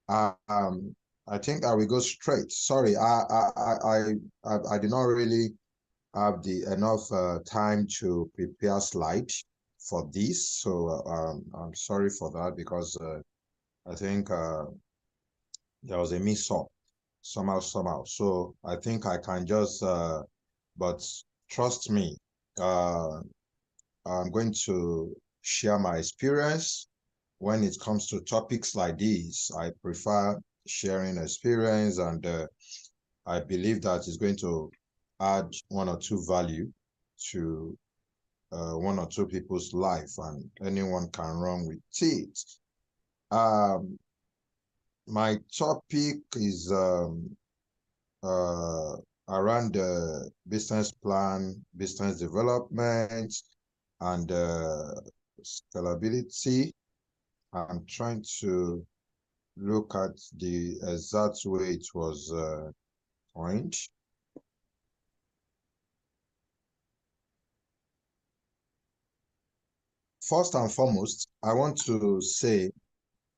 I think I will go straight. Sorry, I did not really have the enough time to prepare slide for this, so I'm sorry for that, because I think there was a mix-up somehow. So I think I can just, but trust me, I'm going to share my experience. When it comes to topics like this, I prefer sharing experience, and I believe that it's going to add one or two value to one or two people's life, and anyone can run with it. My topic is around the business plan, business development, and scalability. I'm trying to look at the exact way it was coined. First and foremost, I want to say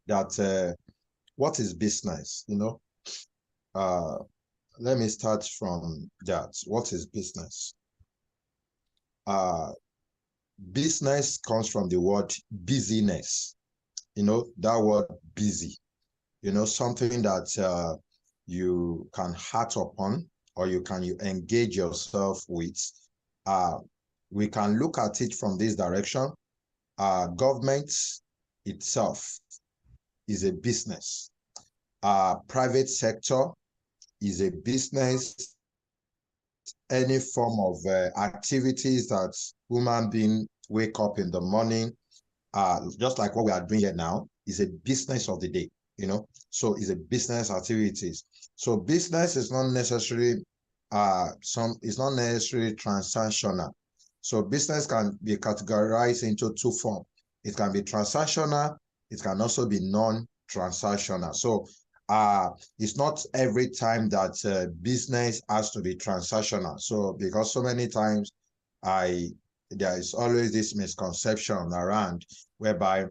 that what is business? Let me start from that. What is business? Business comes from the word busyness. That word busy. Something that you can act upon, or you engage yourself with. We can look at it from this direction. Government itself is a business. Private sector is a business. Any form of activities that human beings wake up in the morning, just like what we are doing here now, is a business of the day, so it's a business activities. So business is not necessarily it's not necessarily transactional. So business can be categorized into two forms. It can be transactional, it can also be non-transactional. So it's not every time that business has to be transactional. So because so many times there is always this misconception around whereby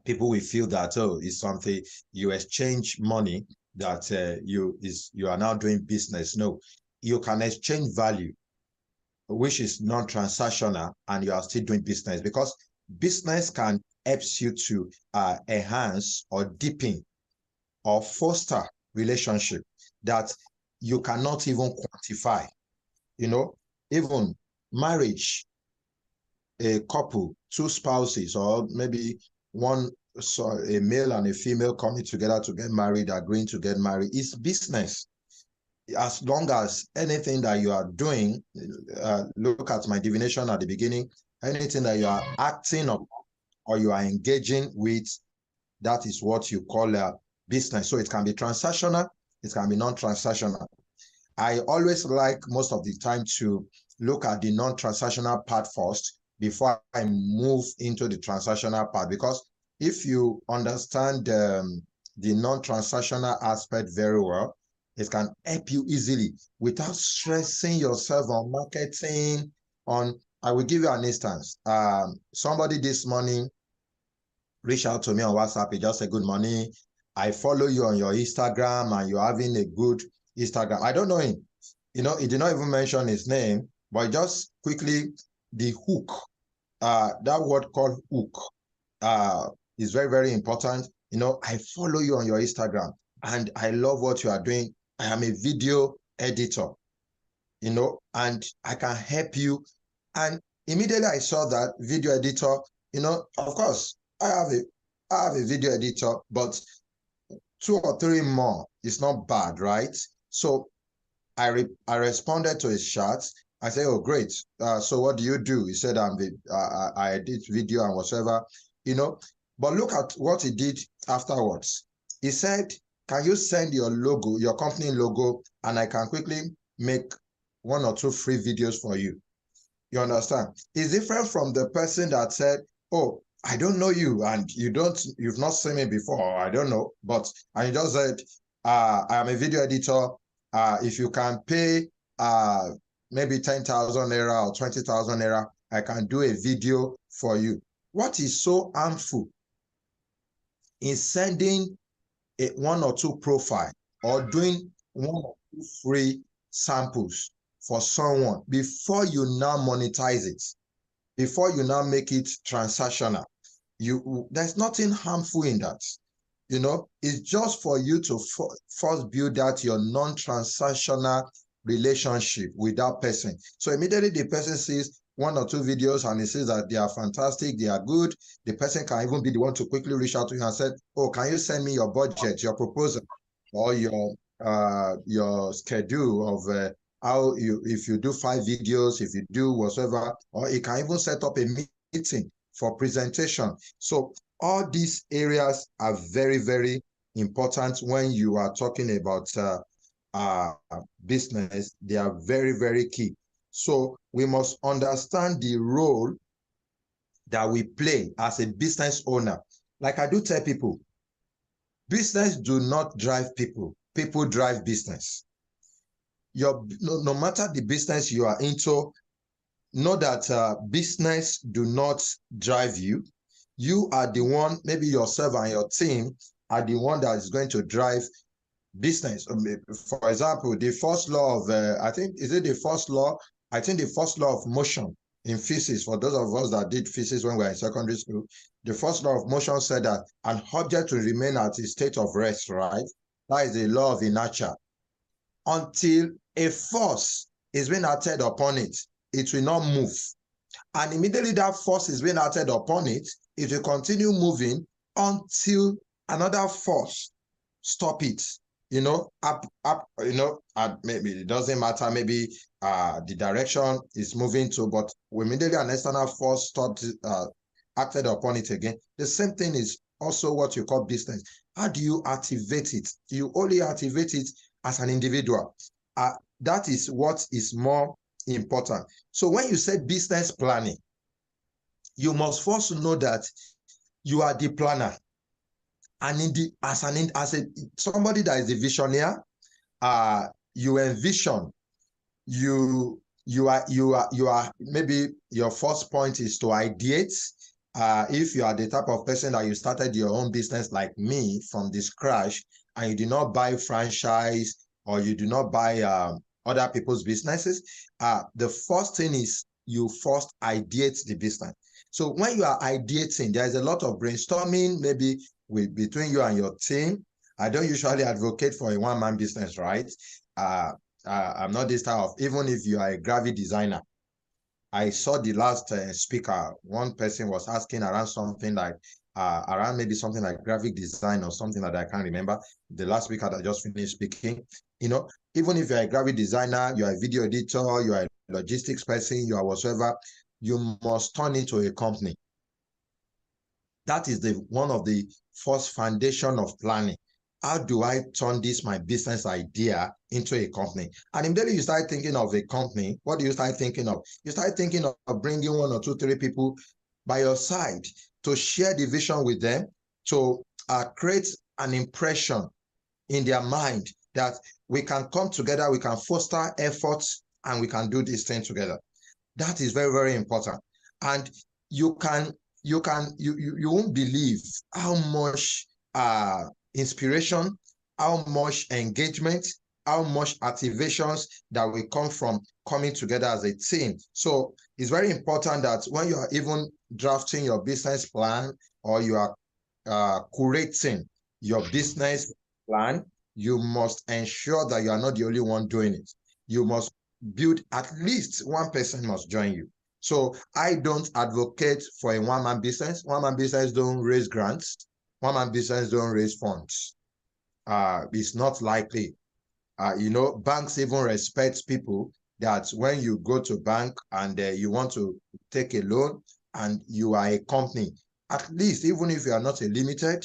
people will feel that, oh, it's something you exchange money, that you are now doing business. No, you can exchange value, which is non-transactional, and you are still doing business, because business can help you to enhance or deepen or foster relationship that you cannot even quantify. Even marriage, a couple, two spouses, or maybe a male and a female coming together to get married, agreeing to get married, is business. As long as anything that you are doing, look at my divination at the beginning, anything that you are acting on or you are engaging with, that is what you call a business. So it can be transactional, it can be non-transactional. I always like most of the time to look at the non-transactional part first before I move into the transactional part, because if you understand the non-transactional aspect very well, it can help you easily without stressing yourself on marketing. I will give you an instance. Somebody this morning reached out to me on WhatsApp. He just said, good morning, I follow you on your Instagram and you're having a good Instagram. I don't know him. He did not even mention his name, but just quickly, the hook, that word called hook, is very, very important. I follow you on your Instagram and I love what you are doing. I am a video editor, and I can help you. And immediately I saw that video editor, of course, I have a video editor, but 2 or 3 more is not bad, right? So I responded to his chat. I said, oh, great. So what do you do? He said, I edit video and whatever, But look at what he did afterwards. He said, can you send your logo, your company logo, and I can quickly make 1 or 2 free videos for you. You understand? It's different from the person that said, oh, I don't know you and you've not seen me before, I don't know, and you just said, I am a video editor. If you can pay maybe 10,000 naira or 20,000 naira, I can do a video for you. What is so harmful in sending one or two profile or doing one or two free samples for someone before you now monetize it, before you now make it transactional. There's nothing harmful in that. You know, it's just for you to first build out your non-transactional relationship with that person. So immediately the person sees one or two videos and he says that they are fantastic, they are good. The person can even be the one to quickly reach out to you and say, oh, can you send me your budget, your proposal, or your schedule of how if you do 5 videos, if you do whatsoever, or you can even set up a meeting for presentation. So all these areas are very, very important when you are talking about business. They are very, very key. So we must understand the role that we play as a business owner. Like I do tell people, business do not drive people. People drive business. No matter the business you are into, know that business do not drive you. You are the one, maybe yourself and your team are the one that is going to drive business. For example, the first law of, I think the first law of motion in physics, for those of us that did physics when we were in secondary school, the first law of motion said that an object will remain at a state of rest, right? That is the law of inertia. Until a force is being acted upon it, it will not move. And immediately that force is being acted upon it, it will continue moving until another force stop it. You know, up, you know, maybe it doesn't matter, maybe the direction is moving to, but immediately an external force stopped, acted upon it again. The same thing is also what you call business. How do you activate it? You only activate it as an individual. That is what is more important. So when you say business planning, you must first know that you are the planner. And somebody that is a visionary, you envision, you are maybe your first point is to ideate. If you are the type of person that you started your own business like me from the scratch, and you do not buy franchise or you do not buy other people's businesses, the first thing is you first ideate the business. So when you are ideating, there's a lot of brainstorming, maybe between you and your team. I don't usually advocate for a one-man business, right? I'm not this type of, even if you are a graphic designer. I saw the last speaker, one person was asking around something like, around maybe something like graphic design or something that I can't remember. The last speaker that just finished speaking, you know, even if you're a graphic designer, you're a video editor, you're a logistics person, you are whatsoever, you must turn into a company. That is one of the first foundation of planning. How do I turn my business idea into a company? And immediately you start thinking of a company, what do you start thinking of? You start thinking of bringing 1 or 2, 3 people by your side to share the vision with them, to create an impression in their mind that we can come together, we can foster efforts, and we can do this thing together. That is very, very important. And you won't believe how much inspiration, how much engagement, how much activations that will come from coming together as a team. So it's very important that when you are even drafting your business plan or you are curating your business plan, you must ensure that you are not the only one doing it. You must build at least one person must join you. So I don't advocate for a one-man business. One-man business don't raise grants. One-man business don't raise funds. It's not likely. You know, banks even respect people that when you go to bank and you want to take a loan and you are a company, at least even if you are not a limited,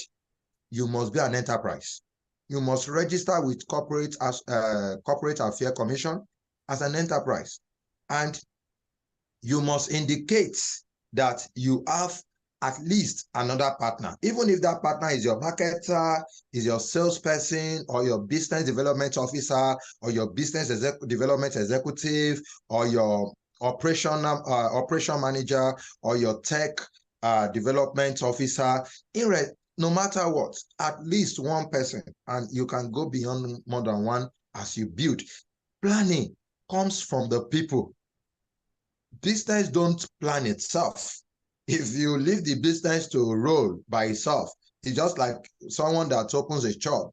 you must be an enterprise. You must register with Corporate Affairs Commission as an enterprise. And you must indicate that you have at least another partner, even if that partner is your marketer, is your salesperson, or your business development officer, or your business development executive, or your operation manager, or your tech development officer. no matter what, at least one person, and you can go beyond more than one as you build. Planning comes from the people. Business don't plan itself. If you leave the business to roll by itself, it's just like someone that opens a shop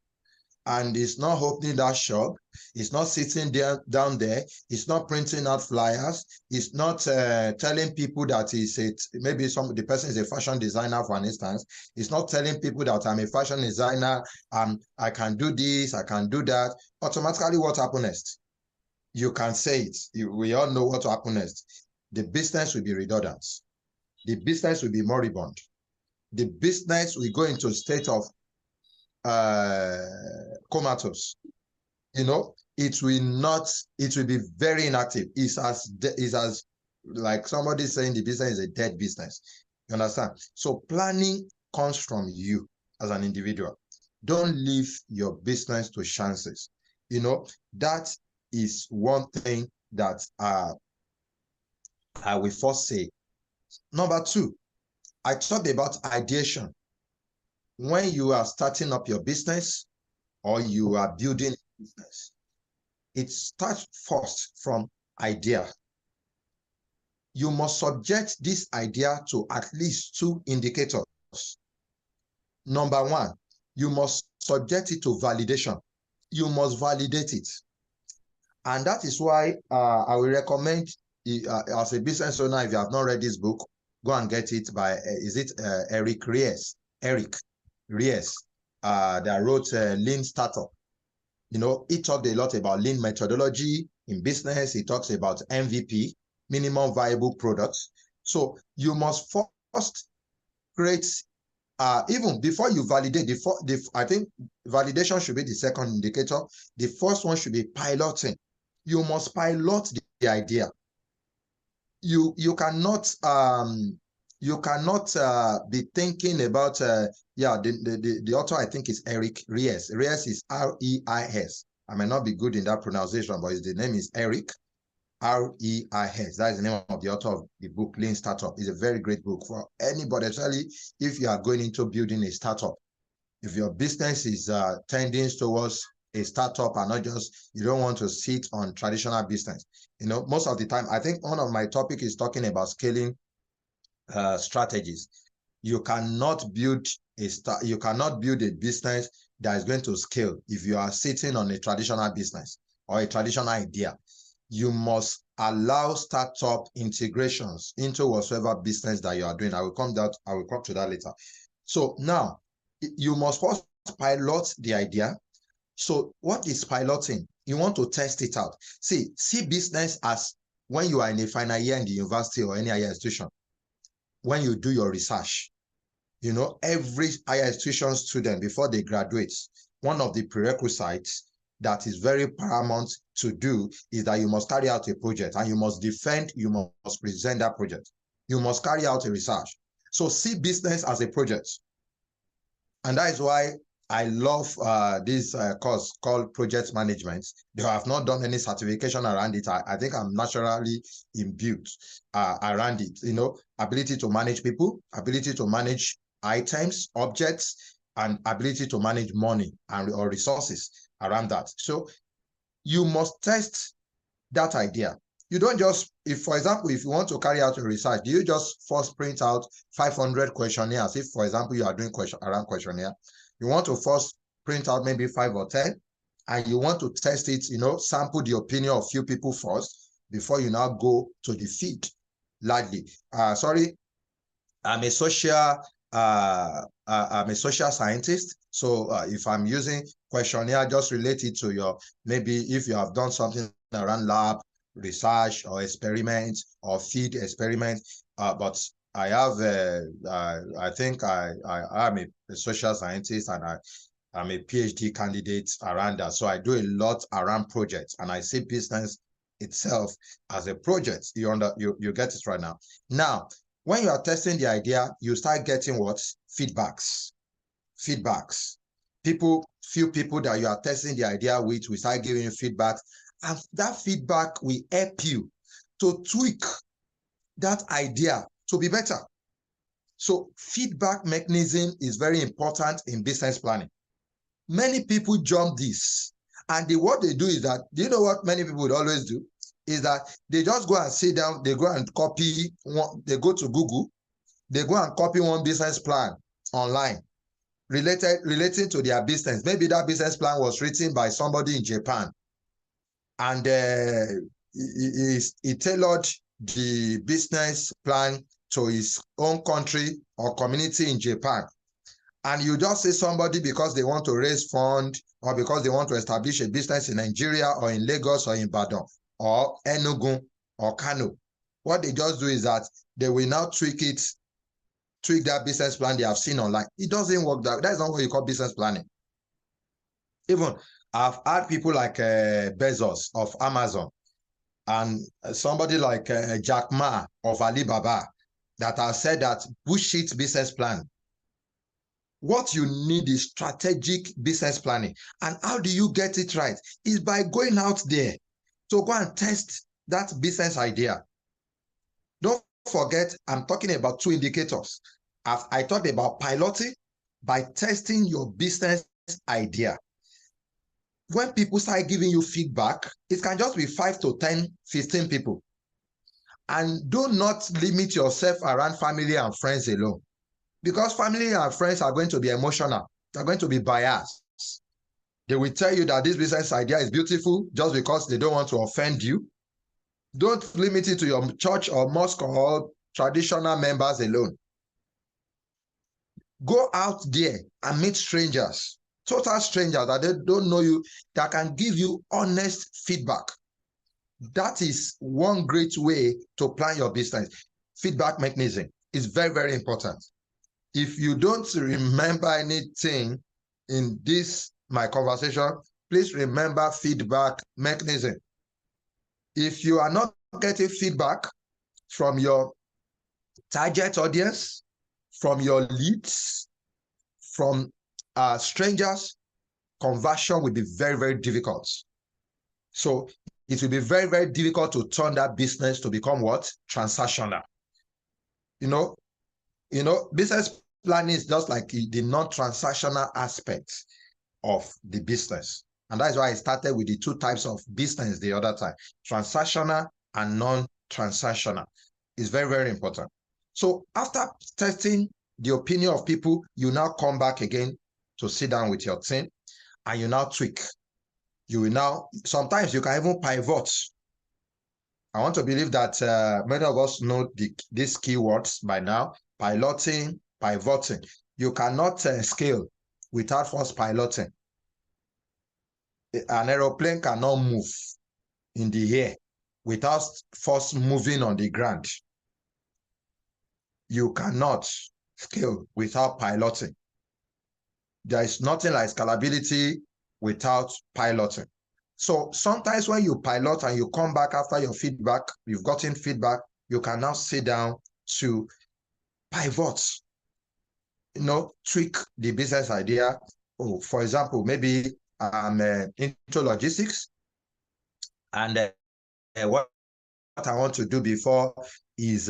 and is not opening that shop, it's not sitting there down there, it's not printing out flyers, it's not telling people that maybe the person is a fashion designer, for instance. It's not telling people that I'm a fashion designer, I can do this, I can do that. Automatically, what happens next? You can say it. We all know what happens next. The business will be redundant. The business will be moribund. The business will go into a state of comatose. It will be very inactive. It's as like somebody saying the business is a dead business. You understand? So planning comes from you as an individual. Don't leave your business to chances. That is one thing that I will first say. Number two, I talked about ideation. When you are starting up your business or you are building a business, it starts first from idea. You must subject this idea to at least two indicators. Number one, you must subject it to validation. You must validate it. And that is why I will recommend, as a business owner, if you have not read this book, go and get it by, Eric Ries? Eric Ries, that wrote Lean Startup. He talked a lot about lean methodology in business. He talks about MVP, minimum viable products. So you must first create, even before you validate, I think validation should be the second indicator. The first one should be piloting. You must pilot the idea. You cannot be thinking about the author, I think, is Eric Ries. Ries is R-E-I-S. I may not be good in that pronunciation, but the name is Eric, R-E-I-S. That is the name of the author of the book Lean Startup. It's a very great book for anybody, especially if you are going into building a startup. If your business is tending towards a startup and not just, you don't want to sit on traditional business. Most of the time, I think one of my topic is talking about scaling strategies. You cannot build a business that is going to scale if you are sitting on a traditional business or a traditional idea. You must allow startup integrations into whatever business that you are doing. I will come to that later. So now you must first pilot the idea. So what is piloting? You want to test it out. See business as when you are in a final year in the university or any higher institution. When you do your research, every higher institution student, before they graduate, one of the prerequisites that is very paramount to do is that you must carry out a project, and you must present that project. You must carry out a research. So see business as a project. And that is why I love this course called project management. Though I have not done any certification around it, I think I'm naturally imbued around it. Ability to manage people, ability to manage items, objects, and ability to manage money or resources around that. So you must test that idea. You don't just, for example, if you want to carry out your research, do you just first print out 500 questionnaires? If, for example, you are doing around questionnaire, you want to first print out maybe 5 or 10, and you want to test it, sample the opinion of few people first before you now go to the field largely. I'm a social scientist. So if I'm using questionnaire, just related to maybe if you have done something around lab research or experiment or field experiment, but I have I think I am a social scientist, and I'm a PhD candidate around that. So I do a lot around projects, and I see business itself as a project. You get it right now. Now, when you are testing the idea, you start getting what? Feedbacks. Few people that you are testing the idea with will start giving you feedback, and that feedback will help you to tweak that idea to be better. So feedback mechanism is very important in business planning. Many people jump this, and what they do is that, do you know what many people would always do? Is that they just go and sit down, they go and copy one, they go to Google, they go and copy one business plan online relating to their business. Maybe that business plan was written by somebody in Japan, and he tailored the business plan to his own country or community in Japan. And you just say somebody, because they want to raise funds or because they want to establish a business in Nigeria or in Lagos or in Ibadan or Enugu or Kano, what they just do is that they will now tweak that business plan they have seen online. It doesn't work. That's not what you call business planning. Even I've had people like Bezos of Amazon and somebody like Jack Ma of Alibaba that have said that bullshit business plan. What you need is strategic business planning. And how do you get it right? Is by going out there to go and test that business idea. Don't forget, I'm talking about two indicators. I talked about piloting, by testing your business idea. When people start giving you feedback, it can just be 5 to 10, 15 people. And do not limit yourself around family and friends alone, because family and friends are going to be emotional. They're going to be biased. They will tell you that this business idea is beautiful just because they don't want to offend you. Don't limit it to your church or mosque or traditional members alone. Go out there and meet strangers, total strangers that they don't know you, that can give you honest feedback. That is one great way to plan your business. Feedback mechanism is very, very important. If you don't remember anything in this, my conversation, please remember feedback mechanism. If you are not getting feedback from your target audience, from your leads, from strangers, conversion will be very, very difficult. So it will be very, very difficult to turn that business to become what? Transactional. You know, business planning is just like the non-transactional aspect of the business. And that's why I started with the two types of business the other time, transactional and non-transactional. It's very, very important. So after testing the opinion of people, you now come back again to sit down with your team and you now tweak. You will now, sometimes you can even pivot. I want to believe that many of us know these keywords by now: piloting, pivoting. You cannot scale without first piloting. An aeroplane cannot move in the air without first moving on the ground. You cannot scale without piloting. There is nothing like scalability without piloting. So sometimes when you pilot and you come back after your feedback, you've gotten feedback, you can now sit down to pivot, tweak the business idea. Oh, for example, maybe I'm into logistics, and what I want to do before is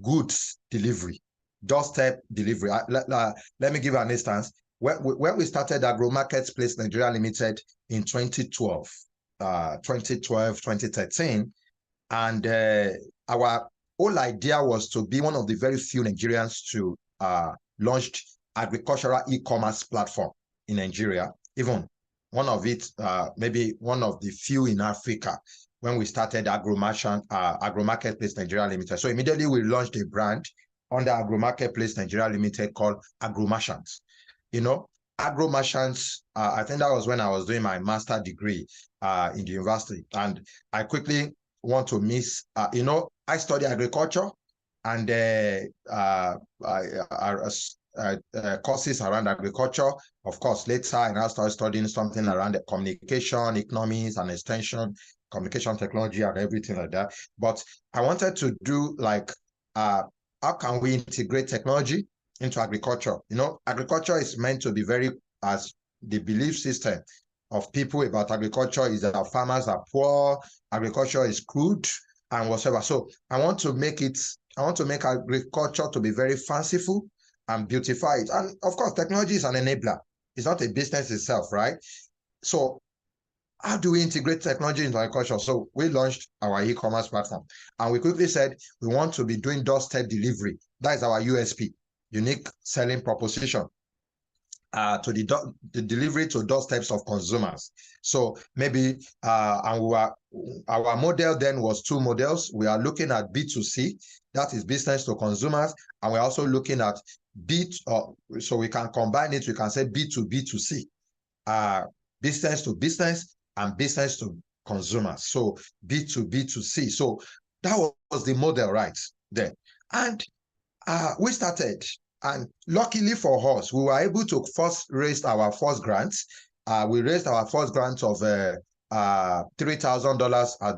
goods delivery, doorstep delivery. Let me give an instance. When we started Agro Marketplace Nigeria Limited in 2012, 2013, and our whole idea was to be one of the very few Nigerians to launch agricultural e-commerce platform in Nigeria, even one of it, maybe one of the few in Africa, when we started Agro Marketplace Nigeria Limited. So immediately we launched a brand under Agro Marketplace Nigeria Limited called Agro Merchants. Agro Merchants, I think that was when I was doing my master's degree in the university. And I quickly want to miss, I study agriculture and courses around agriculture. Of course, later I now started studying something around the communication, economics, and extension, communication technology, and everything like that. But I wanted to do like, how can we integrate technology into agriculture? Agriculture is meant to be very, as the belief system of people about agriculture is that our farmers are poor, agriculture is crude, and whatever. So I want to make it I want to make agriculture to be very fanciful and beautify it. And of course, technology is an enabler. It's not a business itself, right? So how do we integrate technology into agriculture? So we launched our e-commerce platform, and we quickly said we want to be doing doorstep delivery. That is our USP, unique selling proposition. To the delivery to doorsteps of consumers. So maybe and our model then was two models. We are looking at B2C, that is business to consumers, and we're also looking at so we can combine it. We can say B2B2C, business to business and business to consumers. So B2B2C. So that was the model right there, and we started. And luckily for us, we were able to first raise our first grants. We raised our first grant of $3,000 at,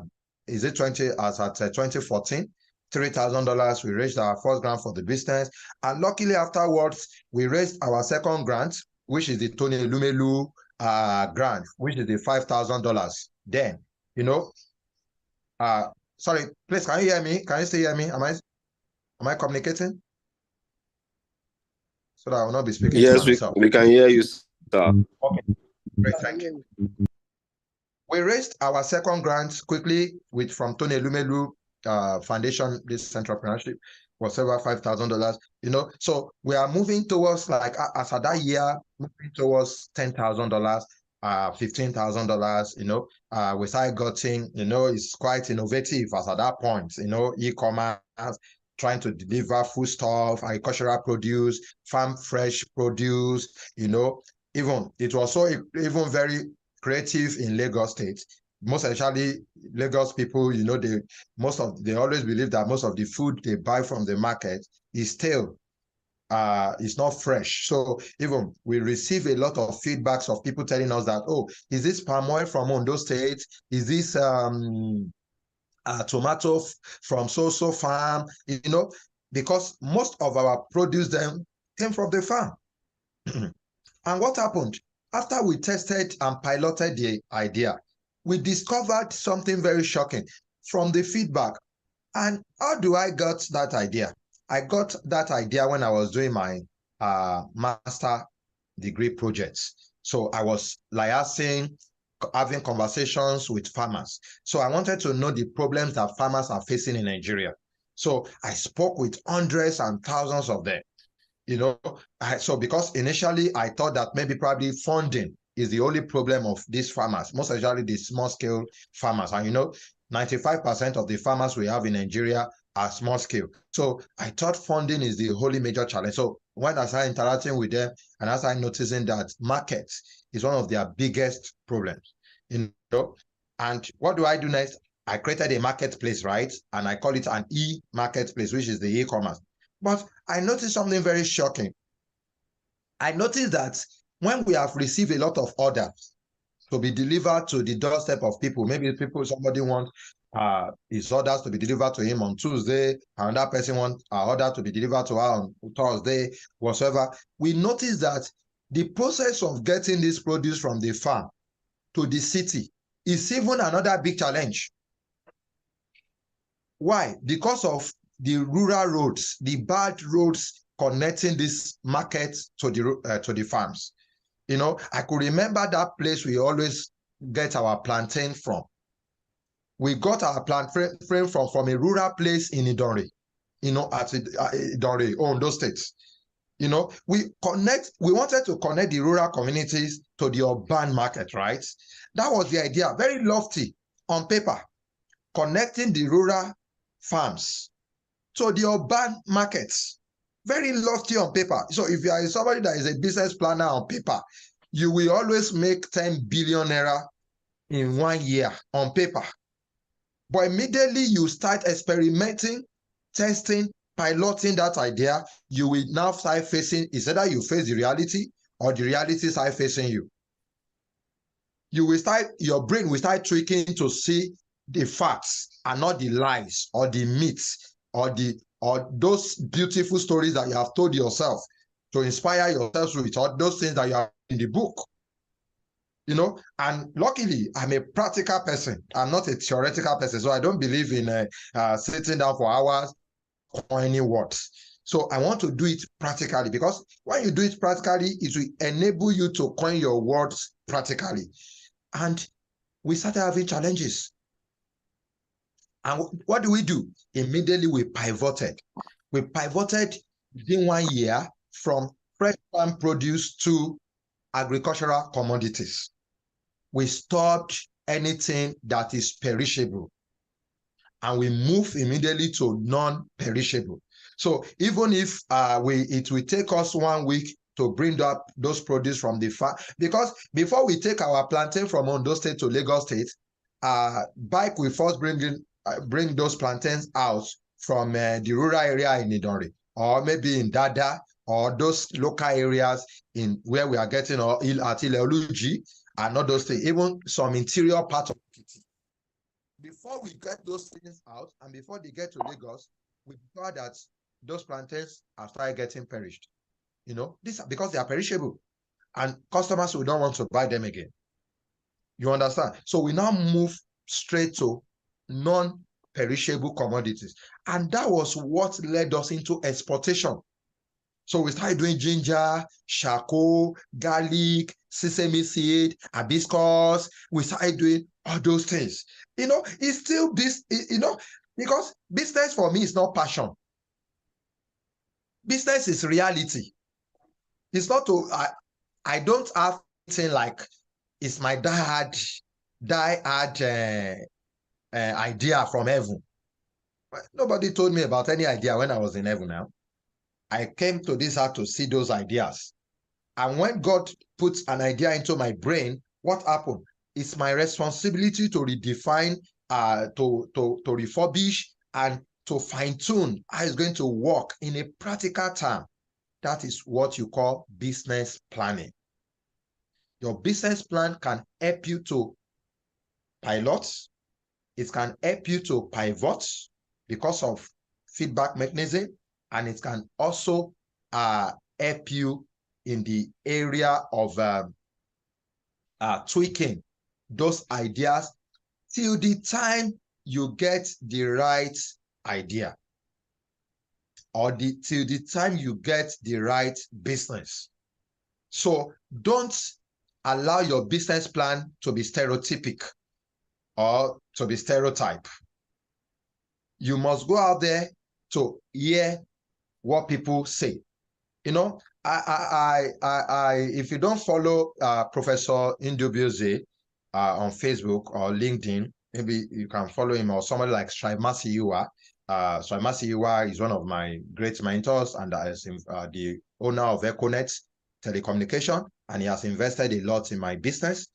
is it 20, as at 2014? $3,000, we raised our first grant for the business. And luckily afterwards, we raised our second grant, which is the Tony Lumelu grant, which is the $5,000. Then, you know, sorry, please, can you hear me? Can you still hear me? Am I communicating? So that I will not be speaking to myself. We can hear you, sir. Okay, great, thank you. We raised our second grant quickly from Tony Lumelu Foundation, this entrepreneurship, was over $5,000. You know, so we are moving towards, like, as of that year, moving towards $10,000, $15,000. You know, we started getting, you know, it's quite innovative as at that point. You know, e-commerce, trying to deliver food stuff, agricultural produce, farm fresh produce, you know. Even it was so even very creative in Lagos State. Most especially Lagos people, you know, they always believe that most of the food they buy from the market is stale. It's not fresh. So even we receive a lot of feedbacks of people telling us that, oh, is this palm oil from Ondo State? Is this tomato from so farm, you know, because most of our produce then came from the farm. And what happened? After we tested and piloted the idea, we discovered something very shocking from the feedback. And how do I got that idea? I got that idea when I was doing my master degree projects. So I was liaising, having conversations with farmers. So I wanted to know the problems that farmers are facing in Nigeria. So I spoke with hundreds and thousands of them. You know, so because initially I thought that maybe probably funding is the only problem of these farmers, most especially the small scale farmers. And you know, 95% of the farmers we have in Nigeria are small scale. So I thought funding is the only major challenge. So when I started interacting with them and I started noticing that markets is one of their biggest problems, you know. And what do I do next? I created a marketplace, right? And I call it an e-marketplace, which is the e-commerce. But I noticed something very shocking. I noticed that when we have received a lot of orders to be delivered to the doorstep of people, maybe somebody wants his orders to be delivered to him on Tuesday, another person wants an order to be delivered to her on Thursday, whatsoever. We noticed that the process of getting this produce from the farm to the city is even another big challenge. Why? Because of the rural roads, the bad roads connecting this market to the farms. You know, I could remember that place we always get our plantain from. We got our plantain from a rural place in Idonre, you know, at Idonre, Ondo State. You know, we wanted to connect the rural communities to the urban market, right? That was the idea, very lofty on paper, connecting the rural farms to the urban markets, very lofty on paper. So if you are somebody that is a business planner on paper, you will always make 10 billion naira in 1 year on paper. But immediately you start experimenting, testing, piloting that idea, you will now start facing, it's either you face the reality or the reality start facing you. Your brain will start tweaking to see the facts and not the lies or the myths or those beautiful stories that you have told yourself to inspire yourself with, or those things that you have in the book. You know, and luckily, I'm a practical person. I'm not a theoretical person. So I don't believe in sitting down for hours coining words. So I want to do it practically, because when you do it practically, it will enable you to coin your words practically. And we started having challenges. And what do? Immediately we pivoted. We pivoted within 1 year from fresh farm produce to agricultural commodities. We stopped anything that is perishable, and we move immediately to non-perishable. So even if it will take us 1 week to bring up those produce from the farm, because before we take our plantain from Ondo State to Lagos State, bike will first bring those plantains out from the rural area in Idori, or maybe in Dada, or those local areas in where we are getting, or at Ileoluji and all those things, even some interior part of Kitty. Before we get those things out and before they get to Lagos, we discover that those plantains have started getting perished. You know, this because they are perishable, and customers will not want to buy them again. You understand? So we now move straight to non-perishable commodities, and that was what led us into exportation. So we started doing ginger, charcoal, garlic, sesame seed, hibiscus. We started doing all those things. You know, it's still this, you know, because business for me is not passion. Business is reality. It's not to, I don't have anything like, it's my die-hard idea from heaven. Nobody told me about any idea when I was in heaven now. I came to this earth to see those ideas. And when God puts an idea into my brain, what happened? It's my responsibility to redefine, to refurbish, and to fine-tune how it's going to work in a practical term. That is what you call business planning. Your business plan can help you to pilot. It can help you to pivot because of feedback mechanism, and it can also help you in the area of tweaking those ideas till the time you get the right idea, or till the time you get the right business. So don't allow your business plan to be stereotypic or to be stereotype. You must go out there to hear what people say. You know, if you don't follow Professor Indubioze on Facebook or LinkedIn, maybe you can follow him, or somebody like Masiyiwa. Masiyiwa is one of my great mentors, and is the owner of Econet Telecommunication, and he has invested a lot in my business,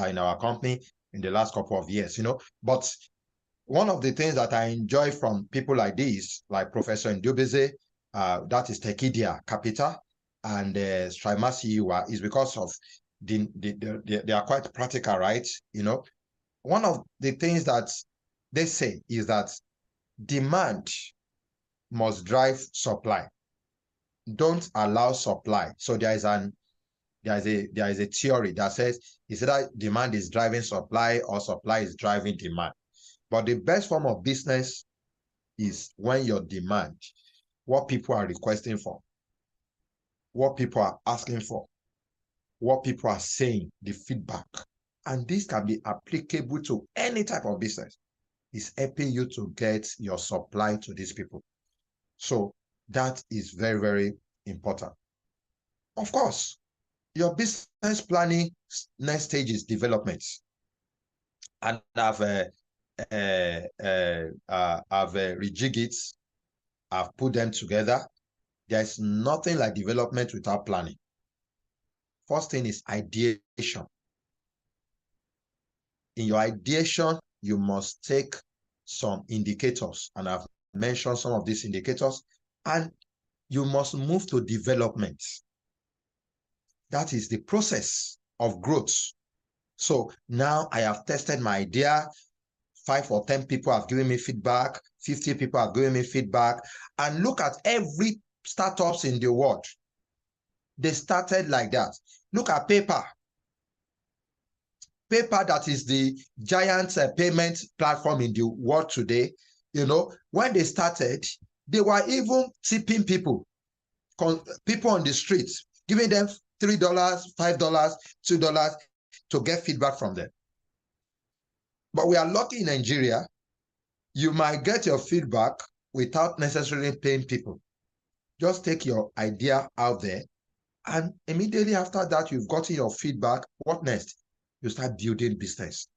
in our company, in the last couple of years. You know, but one of the things that I enjoy from people like this, like Professor Indubioze, that is Tekidia Capital, and Masiyiwa, is because of they are quite practical, right? You know, one of the things that they say is that demand must drive supply. Don't allow supply. So there is a theory that says it's either demand is driving supply or supply is driving demand. But the best form of business is when your demand, what people are requesting for, what people are asking for, what people are saying, the feedback. And this can be applicable to any type of business. It's helping you to get your supply to these people. So that is very, very important. Of course, your business planning next stage is development. And I've rejigged it. I've put them together. There's nothing like development without planning. First thing is ideation. In your ideation, you must take some indicators, and I've mentioned some of these indicators, and you must move to development. That is the process of growth. So now I have tested my idea. 5 or 10 people have given me feedback. 50 people have given me feedback. And look at every startups in the world. They started like that. Look at PayPal. PayPal, that is the giant payment platform in the world today. You know, when they started, They were even tipping people on the streets, giving them $3, $5, $2 to get feedback from them. But we are lucky in Nigeria. You might get your feedback without necessarily paying people. Just take your idea out there, and immediately after that, you've gotten your feedback. What next? You start building business,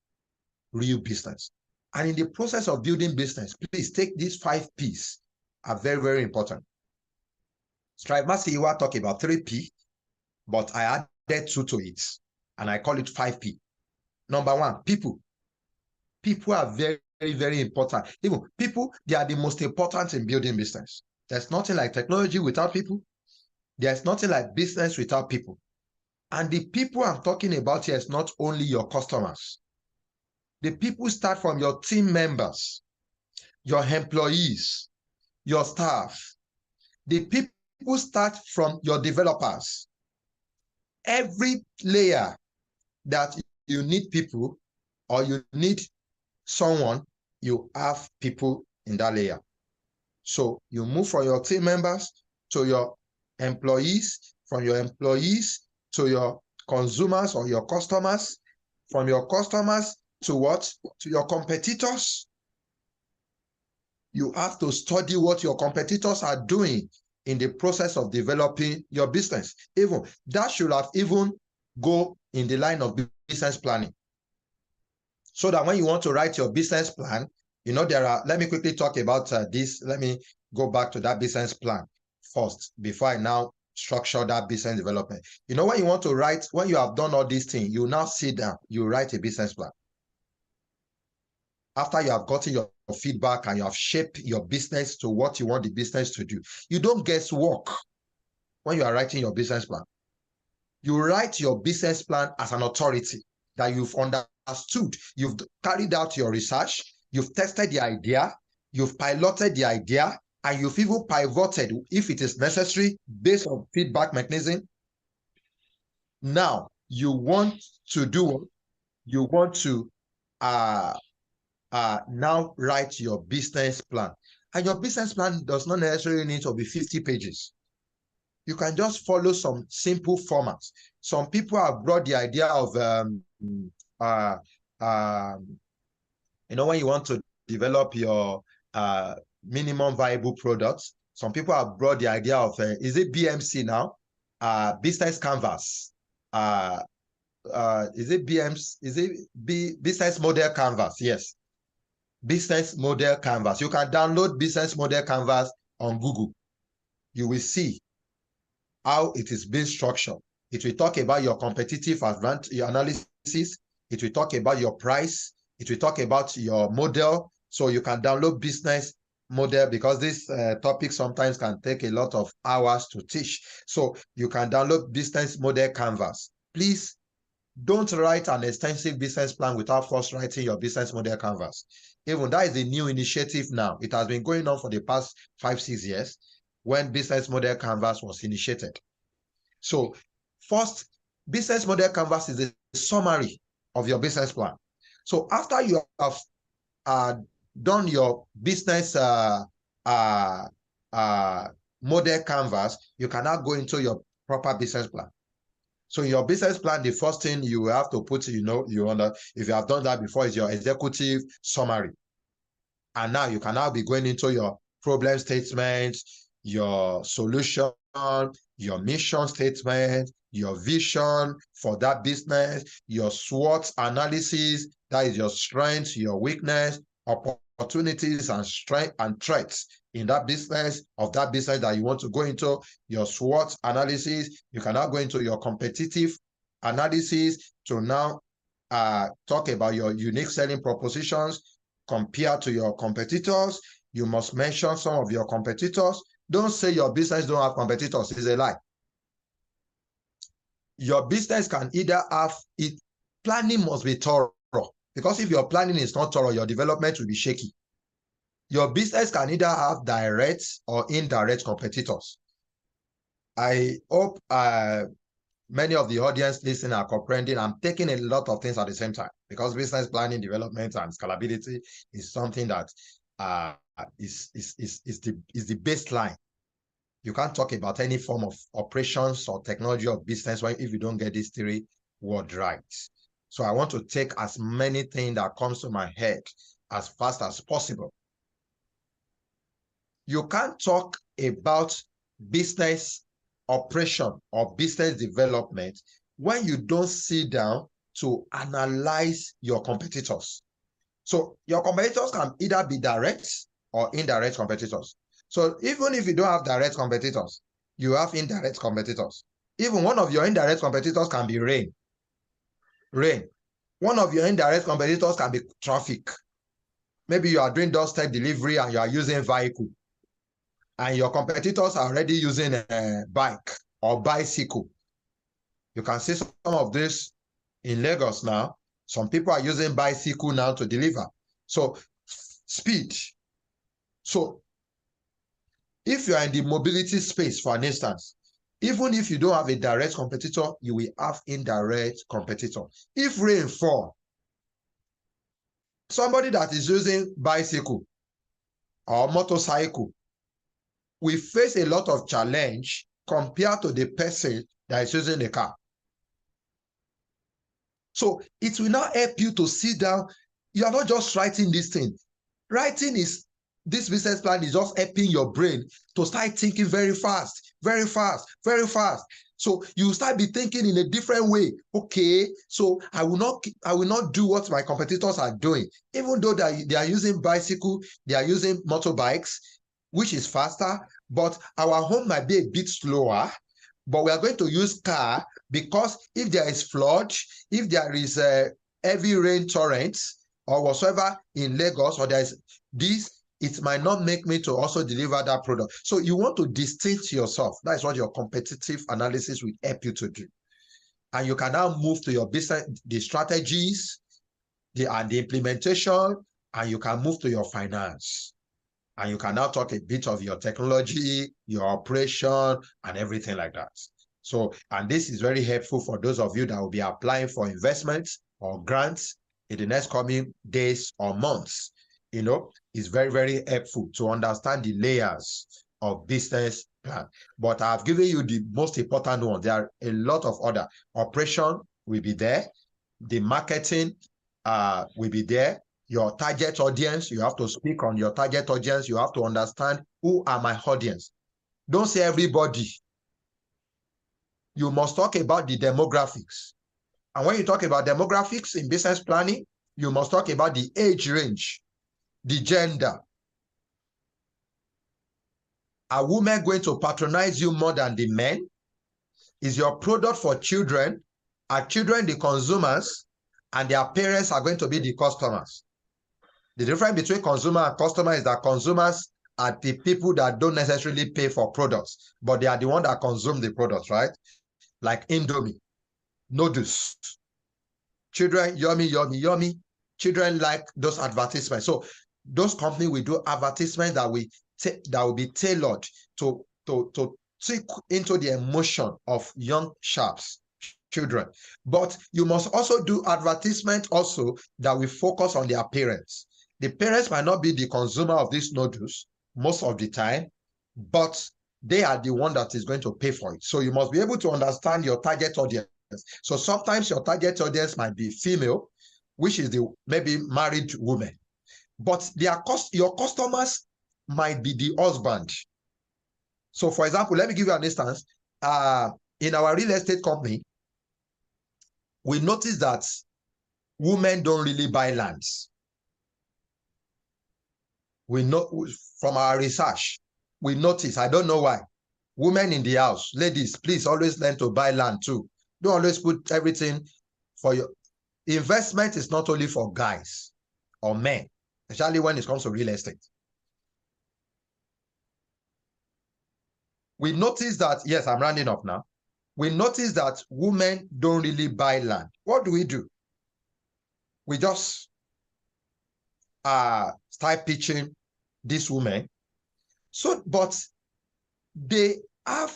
real business. And in the process of building business, please take these 5 P's, are very, very important. Strive Masiwa talk about 3P, but I added 2 to it, and I call it 5P. Number 1, people. People are very, very, very important. Even people, they are the most important in building business. There's nothing like technology without people. There's nothing like business without people. And the people I'm talking about here is not only your customers. The people start from your team members, your employees, your staff. The people start from your developers. Every layer that you need people or you need someone, you have people in that layer. So you move from your team members to your employees, from your employees to your consumers or your customers, from your customers to what? To your competitors. You have to study what your competitors are doing in the process of developing your business. Even that should have even go in the line of business planning. So that when you want to write your business plan, you know, let me quickly talk about this. Let me go back to that business plan first before I now structure that business development. You know, when you want to write, when you have done all these things, you now sit down, you write a business plan. After you have gotten your feedback and you have shaped your business to what you want the business to do, you don't guess work when you are writing your business plan. You write your business plan as an authority that you've understood. You've carried out your research, you've tested the idea, you've piloted the idea, and you've even pivoted if it is necessary based on feedback mechanism. Now, you want to do, you want to now write your business plan. And your business plan does not necessarily need to be 50 pages. You can just follow some simple formats. Some people have brought the idea of, you know, when you want to develop your minimum viable products, some people have brought the idea of, is it BMC now? Business canvas. Is it BMC? Is it business model canvas? Yes. Business model canvas. You can download business model canvas on Google. You will see how it is being structured. It will talk about your competitive advantage, your analysis. It will talk about your price. It will talk about your model. So you can download business model, because this topic sometimes can take a lot of hours to teach. So you can download business model canvas. Please don't write an extensive business plan without first writing your business model canvas. Even that is a new initiative now. It has been going on for the past 5-6 years when business model canvas was initiated. So first, business model canvas is a summary of your business plan. So after you have done your business model canvas, you can now go into your proper business plan. So in your business plan, the first thing you have to put, you know, if you have done that before, is your executive summary. And now you can now be going into your problem statement, your solution, your mission statement, your vision for that business, your SWOT analysis, that is your strengths, your weakness, opportunities and strength and threats in that business, that you want to go into, your SWOT analysis. You can now go into your competitive analysis to now talk about your unique selling propositions compared to your competitors. You must mention some of your competitors. Don't say your business don't have competitors. It's a lie. Your business can either have it. Planning must be thorough, because if your planning is not thorough, your development will be shaky. Your business can either have direct or indirect competitors. I hope many of the audience listening are comprehending. I'm taking a lot of things at the same time, because business planning, development, and scalability is something that is the baseline. You can't talk about any form of operations or technology of business if you don't get these three words right. So I want to take as many things that comes to my head as fast as possible. You can't talk about business operation or business development when you don't sit down to analyze your competitors. So your competitors can either be direct or indirect competitors. So even if you don't have direct competitors, you have indirect competitors. Even one of your indirect competitors can be rain. One of your indirect competitors can be traffic. Maybe you are doing doorstep delivery and you are using vehicle, and your competitors are already using a bike or bicycle. You can see some of this in Lagos now. Some people are using bicycle now to deliver. So speed. So if you are in the mobility space, for an instance, even if you don't have a direct competitor, you will have indirect competitor. If rain fall, somebody that is using bicycle or motorcycle will face a lot of challenge compared to the person that is using a car. So it will not help you to sit down. You are not just writing this thing. Writing is, this business plan is just helping your brain to start thinking very fast, very fast, very fast. So you start be thinking in a different way. Okay, so I will not do what my competitors are doing. Even though they are using bicycle, they are using motorbikes, which is faster, but our home might be a bit slower. But we are going to use car because if there is flood, if there is a heavy rain torrents or whatsoever in Lagos, or there is this, it might not make me to also deliver that product. So you want to distinct yourself. That is what your competitive analysis will help you to do. And you can now move to your business, the strategies, and the implementation, and you can move to your finance. And you can now talk a bit of your technology, your operation, and everything like that. So, and this is very helpful for those of you that will be applying for investments or grants in the next coming days or months. You know, it's very, very helpful to understand the layers of business plan. But I've given you the most important one. There are a lot of other. Operation will be there. The marketing will be there. Your target audience, you have to speak on your target audience. You have to understand who are my audience. Don't say everybody. You must talk about the demographics. And when you talk about demographics in business planning, you must talk about the age range, the gender. Are women going to patronize you more than the men? Is your product for children? Are children the consumers and their parents are going to be the customers? The difference between consumer and customer is that consumers are the people that don't necessarily pay for products, but they are the ones that consume the products, right? Like Indomie, noodles. Children, yummy, yummy, yummy. Children like those advertisements. So those companies will do advertisements that will be tailored to take into the emotion of young sharps, children. But you must also do advertisement also that will focus on their parents. The parents might not be the consumer of these noodles most of the time, but they are the one that is going to pay for it. So you must be able to understand your target audience. So sometimes your target audience might be female, which is the maybe married woman, but your customers might be the husband. So for example, let me give you an instance. In our real estate company, we noticed that women don't really buy lands. We know from our research, we notice, I don't know why, women in the house, ladies, please always learn to buy land too. Don't always put everything for your investment. Is not only for guys or men, especially when it comes to real estate. We notice that, yes, I'm rounding up now. We notice that women don't really buy land. What do? We just start pitching these women. So, but they are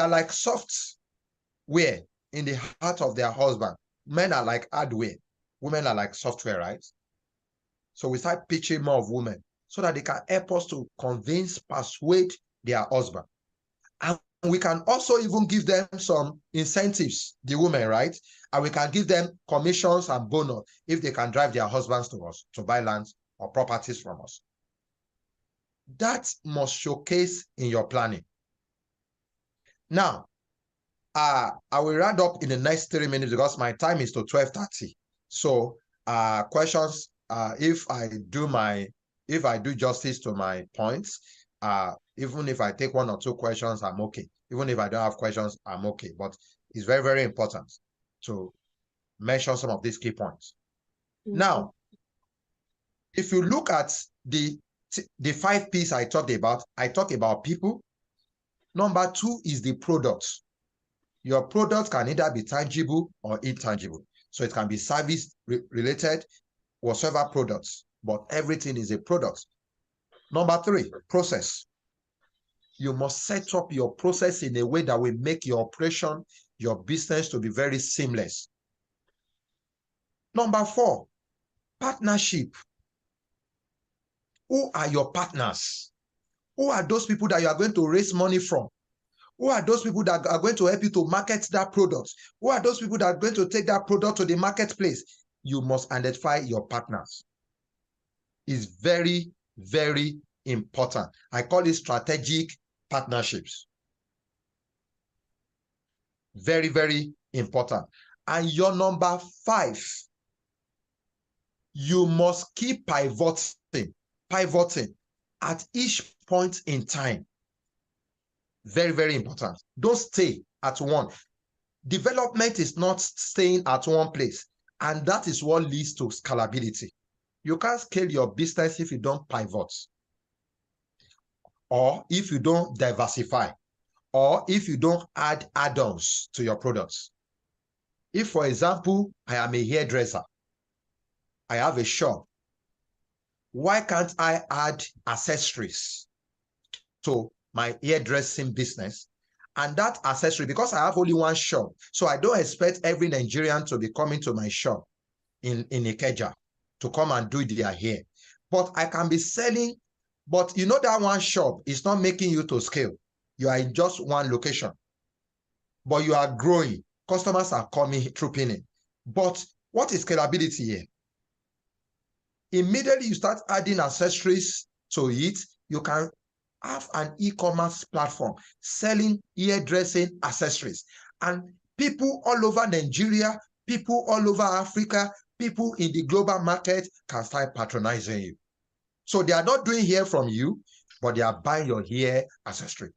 like software in the heart of their husband. Men are like hardware. Women are like software, right? So we start pitching more of women so that they can help us to convince, persuade their husband. And we can also even give them some incentives, the women, right? And we can give them commissions and bonus if they can drive their husbands to us to buy lands or properties from us. That must showcase in your planning. Now, I will round up in the next 3 minutes because my time is to 12:30. So questions, if I do justice to my points, even if I take 1 or 2 questions, I'm okay. Even if I don't have questions, I'm okay. But it's very, very important to mention some of these key points. Now, if you look at the 5 P's I talked about people. Number 2 is the product. Your product can either be tangible or intangible. So it can be service related, whatsoever products, but everything is a product. Number 3, process. You must set up your process in a way that will make your operation, your business to be very seamless. Number 4, partnership. Who are your partners? Who are those people that you are going to raise money from? Who are those people that are going to help you to market that product? Who are those people that are going to take that product to the marketplace? You must identify your partners. It's very, very important. I call it strategic partnerships. Very, very important. And your number 5, you must keep pivoting at each point in time. Very, very important. Don't stay at one. Development is not staying at one place, and that is what leads to scalability. You can't scale your business if you don't pivot, or if you don't diversify, or if you don't add add-ons to your products. If, for example, I am a hairdresser, I have a shop, why can't I add accessories to my hairdressing business? And that accessory, because I have only one shop, so I don't expect every Nigerian to be coming to my shop in Ikeja to come and do their hair. But I can be selling, but you know that one shop is not making you to scale. You are in just one location, but you are growing. Customers are coming, trooping in. But what is scalability here? Immediately you start adding accessories to it, you can have an e-commerce platform selling hairdressing accessories, and people all over Nigeria, people all over Africa, people in the global market can start patronizing you. So they are not doing hair from you, but they are buying your hair accessories.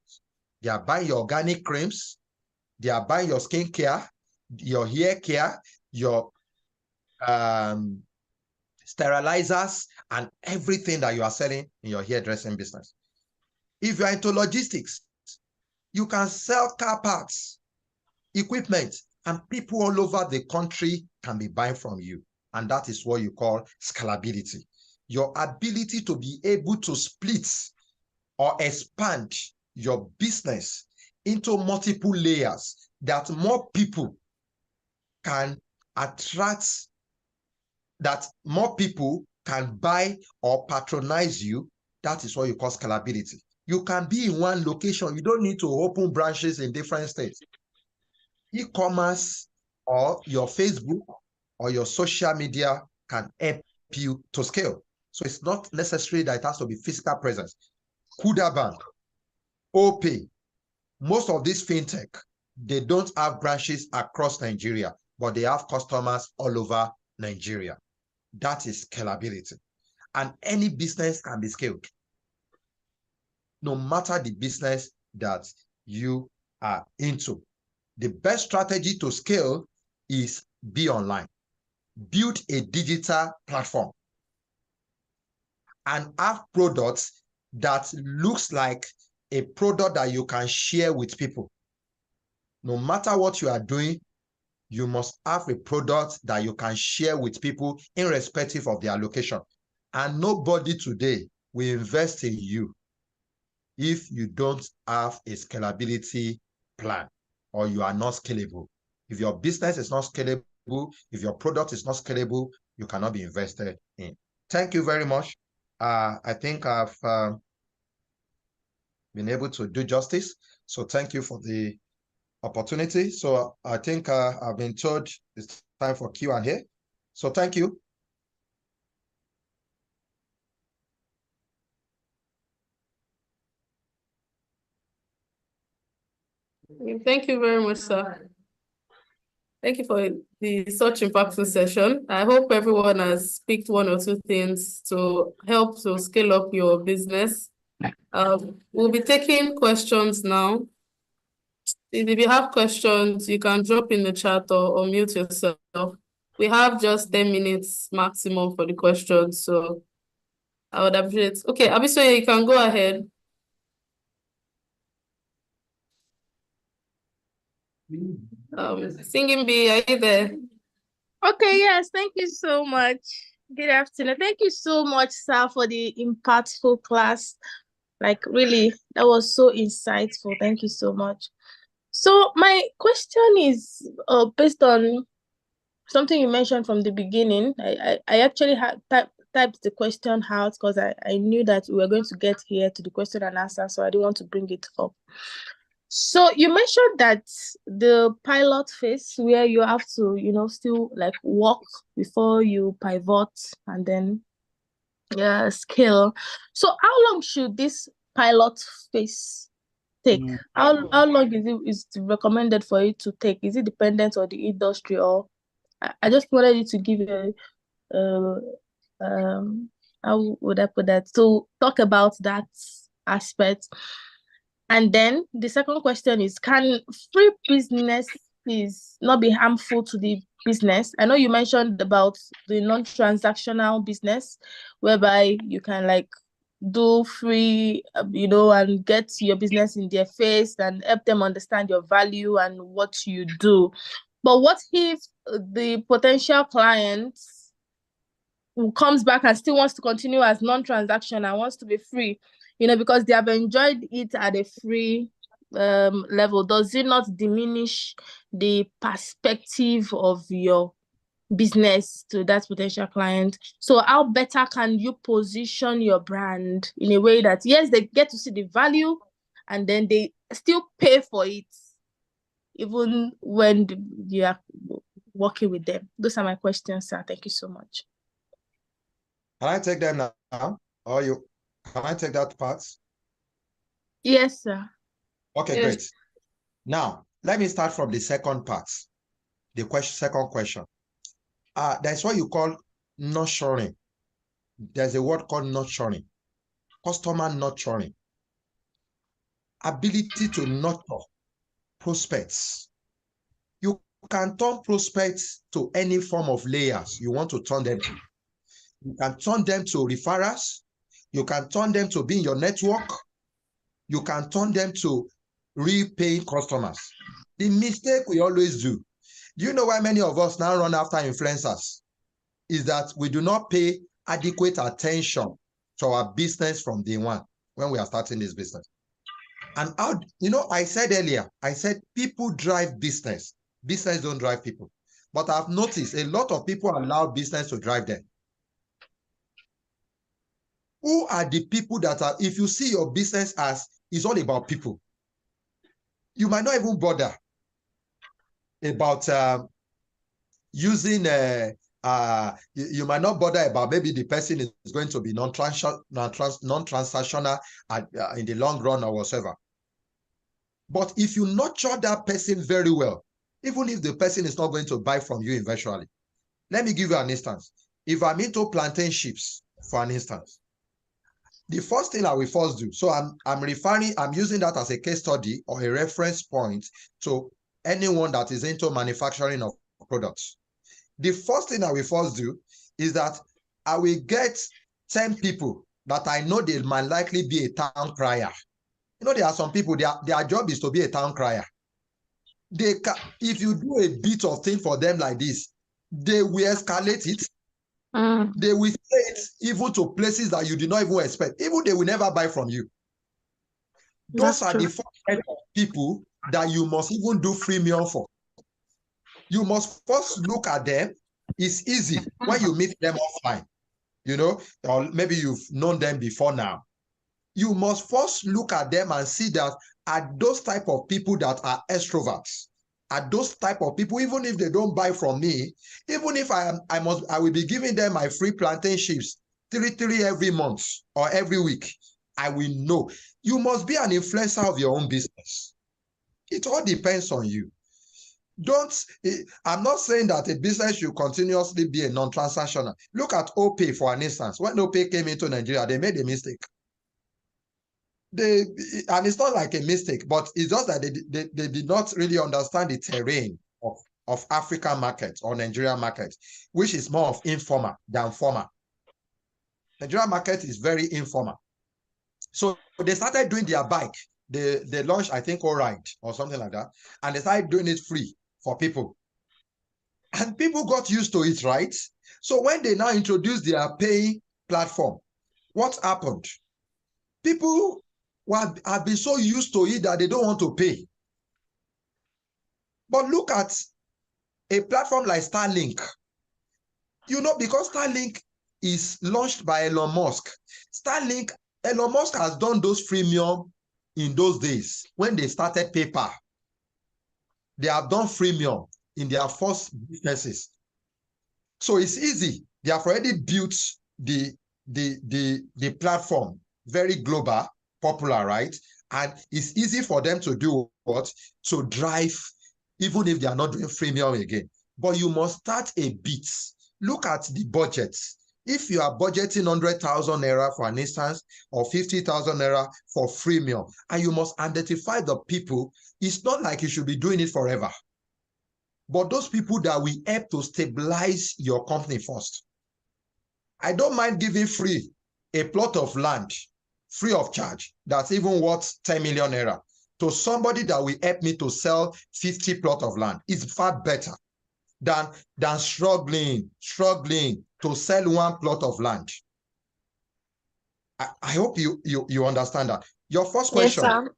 They are buying your organic creams. They are buying your skin care, your hair care, your sterilizers, and everything that you are selling in your hairdressing business. If you are into logistics, you can sell car parts, equipment, and people all over the country can be buying from you. And that is what you call scalability. Your ability to be able to split or expand your business into multiple layers that more people can attract, that more people can buy or patronize you. That is what you call scalability. You can be in one location. You don't need to open branches in different states. E-commerce or your Facebook or your social media can help you to scale. So it's not necessary that it has to be physical presence. Kuda Bank, OPay, most of these fintech, they don't have branches across Nigeria, but they have customers all over Nigeria. That is scalability. And any business can be scaled, no matter the business that you are into. The best strategy to scale is be online. Build a digital platform and have products that looks like a product that you can share with people. No matter what you are doing, you must have a product that you can share with people irrespective of their location. And nobody today will invest in you if you don't have a scalability plan or you are not scalable. If your business is not scalable, if your product is not scalable, you cannot be invested in. thank you very much. I think I've been able to do justice. So thank you for the opportunity. So I think I've been told it's time for Q&A. So thank you. Thank you very much, sir. Thank you for the such impactful session. I hope everyone has picked one or two things to help to scale up your business. We'll be taking questions now. If you have questions, you can drop in the chat or mute yourself. We have just 10 minutes maximum for the questions, so I would appreciate. Okay, Abisoye, you can go ahead. Singing Bee, are you there? Okay, yes, thank you so much. Good afternoon. Thank you so much, sir, for the impactful class. Like, really, that was so insightful. Thank you so much. So my question is based on something you mentioned from the beginning. I actually had typed the question out because I knew that we were going to get here to the question and answer, so I didn't want to bring it up. So you mentioned that the pilot phase where you have to, still like walk before you pivot and then scale. So how long should this pilot phase take? How long is it recommended for it to take? Is it dependent on the industry, or I just wanted you to give how would I put that? So talk about that aspect. And then the second question is, can free businesses not be harmful to the business? I know you mentioned about the non-transactional business, whereby you can like do free, and get your business in their face and help them understand your value and what you do. But what if the potential client who comes back and still wants to continue as non-transactional and wants to be free, because they have enjoyed it at a free level? Does it not diminish the perspective of your business to that potential client? So how better can you position your brand in a way that, yes, they get to see the value and then they still pay for it, even when you are working with them? Those are my questions, sir. Thank you so much. Can I take them now? Or can I take that part? Yes, sir. Okay, Yes. great. Now, let me start from the second part. The second question. That's what you call nurturing. There's a word called nurturing. Customer nurturing. Ability to nurture prospects. You can turn prospects to any form of layers you want to turn them to. You can turn them to referrals. You can turn them to be in your network. You can turn them to repaying customers. The mistake we always do you know why many of us now run after influencers? Is that we do not pay adequate attention to our business from day one when we are starting this business. And I said earlier, people drive business. Business don't drive people. But I've noticed a lot of people allow business to drive them. Who are the people that are, if you see your business as it's all about people, you might not even bother about using you might not bother about maybe the person is going to be non-transactional in the long run or whatever. But if you nurture that person very well, even if the person is not going to buy from you eventually. Let me give you an instance. If I'm into plantain chips, for an instance, the first thing I will first do, so I'm using that as a case study or a reference point to anyone that is into manufacturing of products. The first thing I will first do is that I will get 10 people that I know they might likely be a town crier. There are some people, their job is to be a town crier. If you do a bit of thing for them like this, they will escalate it. They will say it even to places that you did not even expect. Even they will never buy from you. Those are the first kind of people that you must even do freemium for. You must first look at them. It's easy when you meet them offline. you know, or maybe you've known them before now. You must first look at them and see that are those type of people that are extroverts, are those type of people, even if they don't buy from me, even if I will be giving them my free plantain chips three every month or every week, I will know. You must be an influencer of your own business. It all depends on you. I'm not saying that a business should continuously be a non-transactional. Look at OPay, for an instance. When OPay came into Nigeria, they made a mistake. And it's not like a mistake, but it's just that they did not really understand the terrain of African markets or Nigerian markets, which is more of informal than formal. Nigerian market is very informal. So they started doing their bike. They launched, I think, All Right or something like that, and they started doing it free for people. And people got used to it, right? So when they now introduced their pay platform, what happened? People have been so used to it that they don't want to pay. But look at a platform like Starlink. You know, because Starlink is launched by Elon Musk. Elon Musk has done those freemium in those days when they started PayPal. They have done freemium in their first businesses. So it's easy. They have already built the platform, very global, popular, right? And it's easy for them to do what? To drive, even if they are not doing freemium again. But you must start a bit. Look at the budgets. If you are budgeting 100,000 naira, for an instance, or 50,000 naira for freemium, and you must identify the people, it's not like you should be doing it forever. But those people that will help to stabilize your company first. I don't mind giving free a plot of land, free of charge, that's even worth 10 million naira, to somebody that will help me to sell 50 plot of land. It's far better than struggling to sell one plot of land. I hope you understand that. Your first question. Yes, sir.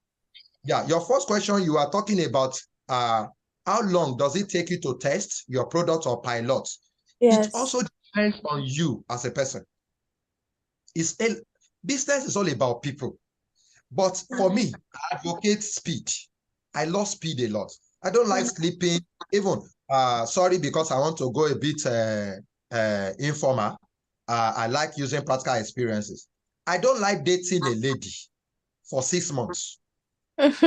Yeah, your first question, you are talking about how long does it take you to test your product or pilot? Yes. It also depends on you as a person. Business is all about people. But for me, I advocate speed. I love speed a lot. I don't like sleeping. Even, sorry, because I want to go a bit informal. I like using practical experiences. I don't like dating a lady for 6 months. If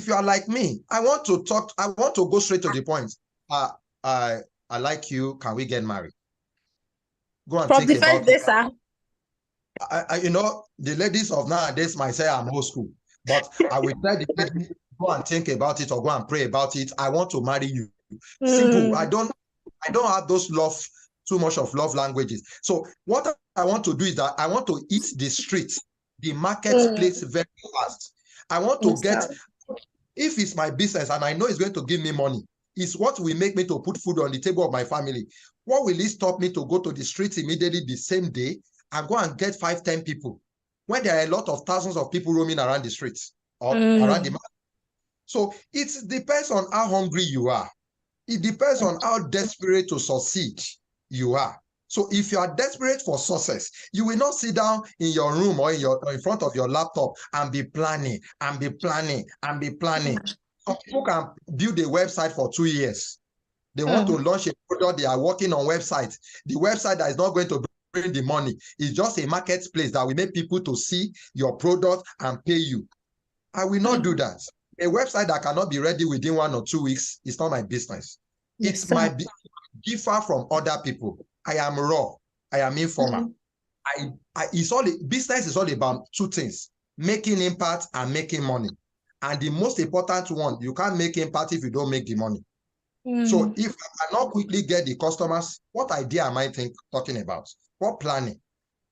you are like me, I want to go straight to the point. I like you. Can we get married? Go and From think the about first day, sir. you know, the ladies of nowadays might say I'm old school, but I will tell the lady, go and think about it or go and pray about it. I want to marry you. Simple. I don't have those too much of love languages. So what I want to do is that I want to hit the streets, the marketplace very fast. I want to get, if it's my business and I know it's going to give me money, it's what will make me to put food on the table of my family. What will it stop me to go to the streets immediately the same day and go and get 5-10 people when there are a lot of thousands of people roaming around the streets or around the market? So it depends on how hungry you are. It depends on how desperate to succeed you are. So if you are desperate for success, you will not sit down in your room or in front of your laptop and be planning and be planning and be planning. Some people can build a website for 2 years. They want to launch a product. They are working on websites. The website that is not going to bring the money is just a marketplace that will make people to see your product and pay you. I will not do that. A website that cannot be ready within 1 or 2 weeks is not my business. Yes, It might be differ from other people. I am raw. I am informal. Business is all about 2 things: making impact and making money. And the most important one, you can't make impact if you don't make the money. So if I cannot quickly get the customers, what idea am I talking about? What planning?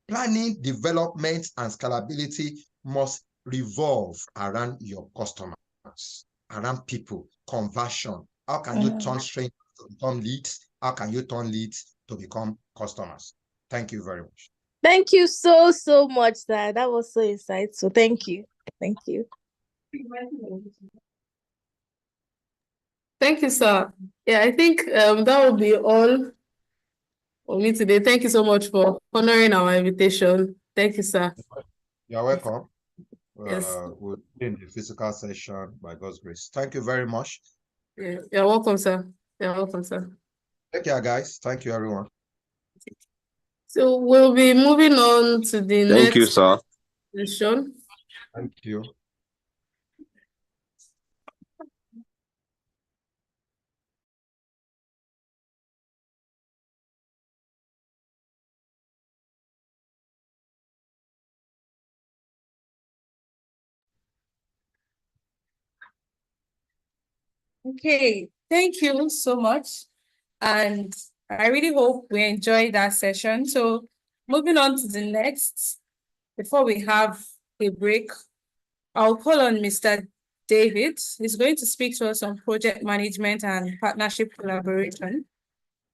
Planning, development, and scalability must revolve around your customers, around people, conversion. How can you turn strangers to become leads? How can you turn leads to become customers? Thank you very much. Thank you so much, sir. That was so insightful. Thank you. Thank you. Thank you, sir. Yeah, I think that will be all for me today. Thank you so much for honoring our invitation. Thank you, sir. You're welcome. Yes. We'll be in the physical session by God's grace. Thank you very much. Yeah, you're welcome, sir. You're welcome, sir. Take care, guys. Thank you, everyone. So we'll be moving on to the Thank you, next sir. session. Thank you. Okay, thank you so much. And I really hope we enjoyed that session. So moving on to the next, before we have a break, I'll call on Mr. David. He's going to speak to us on project management and partnership collaboration.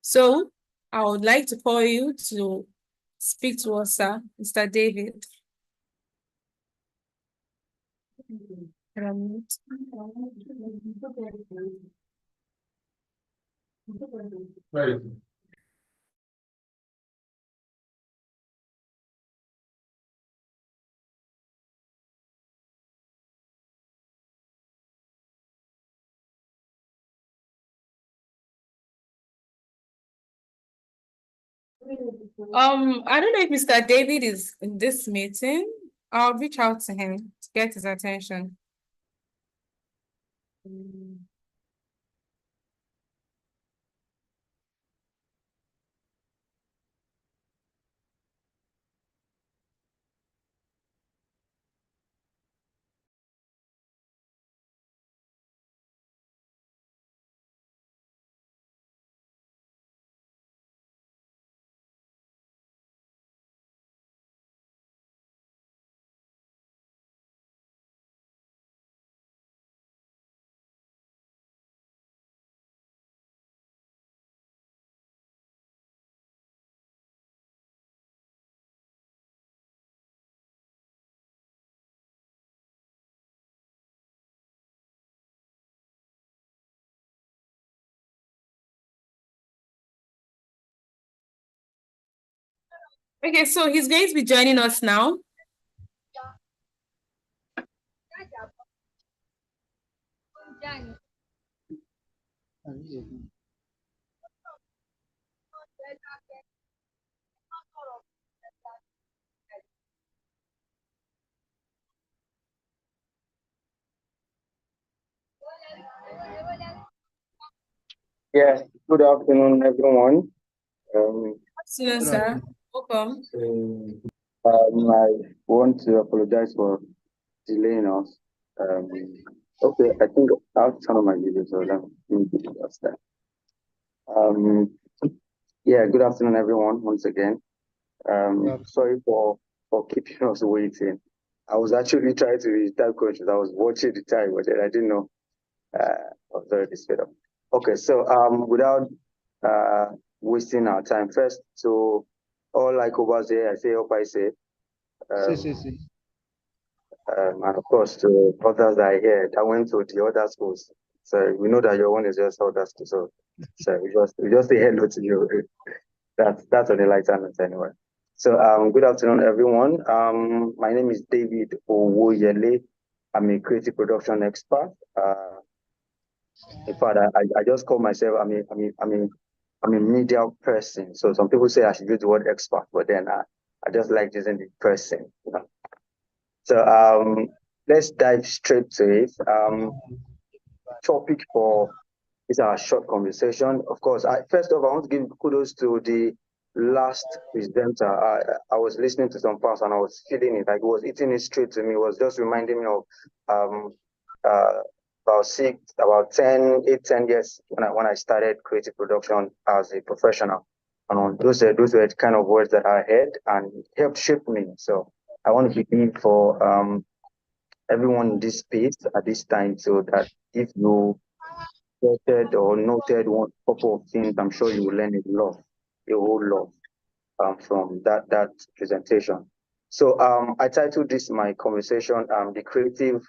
So I would like to call you to speak to us, sir, Mr. David. Right. I don't know if Mr. David is in this meeting. I'll reach out to him to get his attention. Okay, so he's going to be joining us now. Yes, good afternoon, everyone. Afternoon, sir. Welcome. I want to apologize for delaying us. Okay, I think I'll turn on my video so let me do that. Yeah, good afternoon, everyone, once again. Sorry for keeping us waiting. I was actually trying to read time questions. I was watching the time, but then I didn't know. I was already sped up. Okay, so without wasting our time, first to all ICOBAs here, I say hope I say. And of course to others that are here that went to the other schools. So we know that your one is just other school. So we just say hello to you. That's on the lighter note anyway. So good afternoon, everyone. My name is David Owoyele. I'm a creative production expert. In fact, I just call myself I'm a media person. So some people say I should use the word expert, but then I just like using the person. You know? So let's dive straight to it. Topic for is our short conversation. Of course, first off, I want to give kudos to the last presenter. I was listening to some parts and I was feeling it, like it was eating it straight to me. It was just reminding me of about 10 years when I started creative production as a professional. And those were the kind of words that I heard and helped shape me. So I want to begin for everyone in this space at this time, so that if you noted one couple of things, I'm sure you will learn a whole lot from that presentation. So I titled this my conversation, the creative